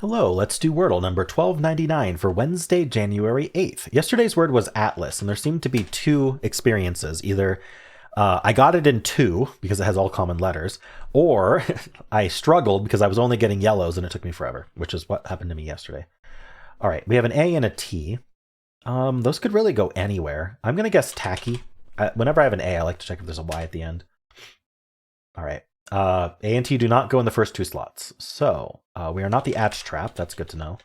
Hello, let's do Wordle number 1299 for Wednesday, January 8th. Yesterday's word was Atlas, and there seemed to be two experiences. Either I got it in two because it has all common letters, or I struggled because I was only getting yellows and it took me forever, which is what happened to me yesterday. All right, we have an A and a T. Those could really go anywhere. I'm going to guess tacky. Whenever I have an A, I like to check if there's a Y at the end. All right. A and T do not go in the first two slots. So we are not the Atch Trap. That's good to know.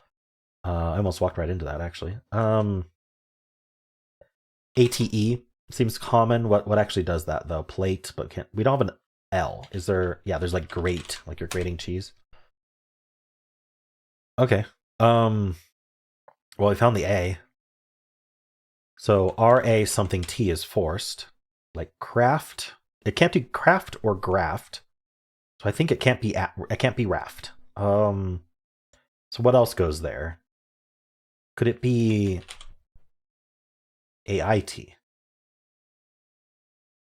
I almost walked right into that, actually. ATE seems common. What actually does that, though? Plate, but we don't have an L. Is there? Yeah, there's like grate, like you're grating cheese. Okay. Well, we found the A. So RA something T is forced. Like craft. It can't be craft or graft. So I think it can't be raft. So what else goes there? Could it be AIT?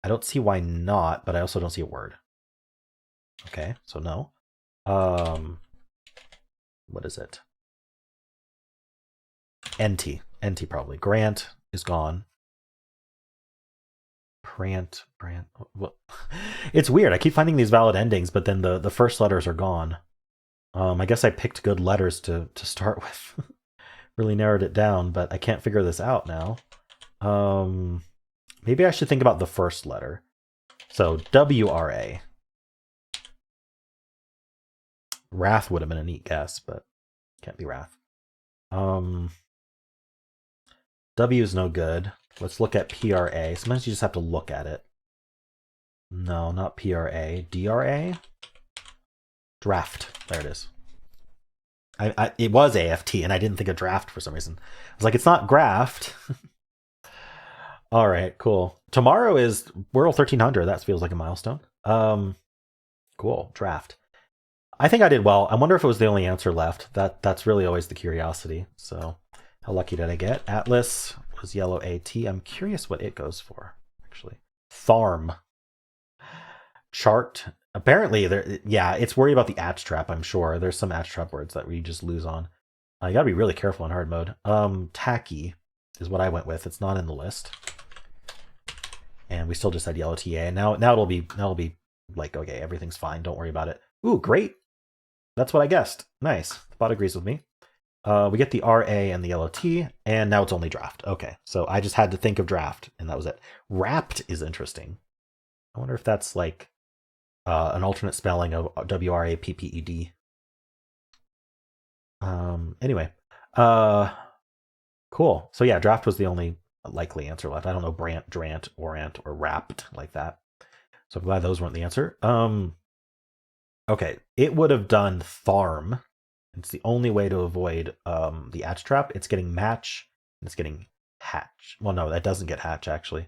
I don't see why not, but I also don't see a word. Okay, so no. What is it? NT. NT probably. Grant is gone. Brant. Well, it's weird. I keep finding these valid endings, but then the first letters are gone. I guess I picked good letters to start with. Really narrowed it down, but I can't figure this out now. Maybe I should think about the first letter. So WRA. Wrath would have been a neat guess, but can't be Wrath. W is no good. Let's look at PRA. Sometimes you just have to look at it. No, not PRA. DRA? Draft. There it is. It was AFT, and I didn't think of draft for some reason. I was like, it's not graft. All right, cool. Tomorrow is World 1300. That feels like a milestone. Cool. Draft. I think I did well. I wonder if it was the only answer left. That's really always the curiosity. So how lucky did I get? Atlas was yellow AT. I'm curious what it goes for, actually. Tharm. Chart. Apparently, it's worried about the Atch Trap, I'm sure. There's some Atch Trap words that we just lose on. You gotta be really careful in hard mode. Tacky is what I went with. It's not in the list. And we still just had yellow TA. Now it'll be like, okay, everything's fine. Don't worry about it. Ooh, great. That's what I guessed. Nice. The bot agrees with me. We get the RA and the yellow T, and now it's only draft. Okay, so I just had to think of draft, and that was it. Wrapped is interesting. I wonder if that's like an alternate spelling of WRAPPED. Anyway, cool. So yeah, draft was the only likely answer left. I don't know Brant, Drant, Orant, or Wrapped like that. So I'm glad those weren't the answer. Okay, it would have done Tharm. It's the only way to avoid the Atch Trap. It's getting match, and it's getting hatch. Well, no, that doesn't get hatch, actually.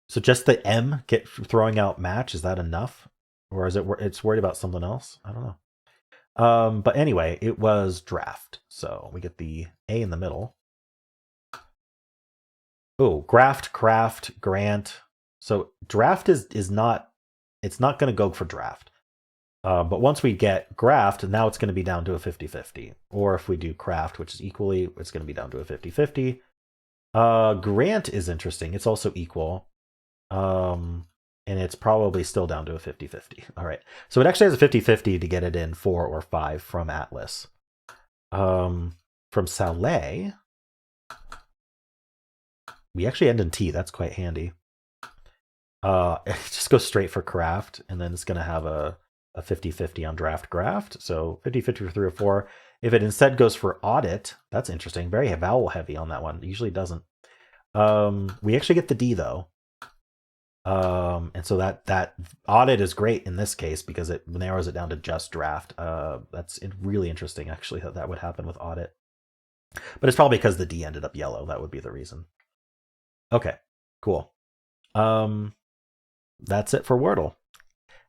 So just the M throwing out match, is that enough? Or is it's worried about something else? I don't know. But anyway, it was draft. So we get the A in the middle. Oh, graft, craft, grant. So draft is not, it's not going to go for draft. But once we get graft, now it's going to be down to a 50-50. Or if we do craft, which is equally, it's going to be down to a 50-50. Grant is interesting. It's also equal. And it's probably still down to a 50-50. All right. So it actually has a 50-50 to get it in 4 or 5 from Atlas. From Saleh, we actually end in T. That's quite handy. It just goes straight for craft, and then it's going to have a 50-50 on draft graft. So 50-50 for 3 or 4. If it instead goes for audit, that's interesting. Very vowel heavy on that one. It usually doesn't. We actually get the D, though. And so that audit is great in this case because it narrows it down to just draft. That's really interesting, actually, that would happen with audit. But it's probably because the D ended up yellow. That would be the reason. Okay, cool. That's it for Wordle.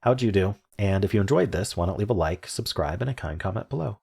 How'd you do? And if you enjoyed this, why not leave a like, subscribe, and a kind comment below.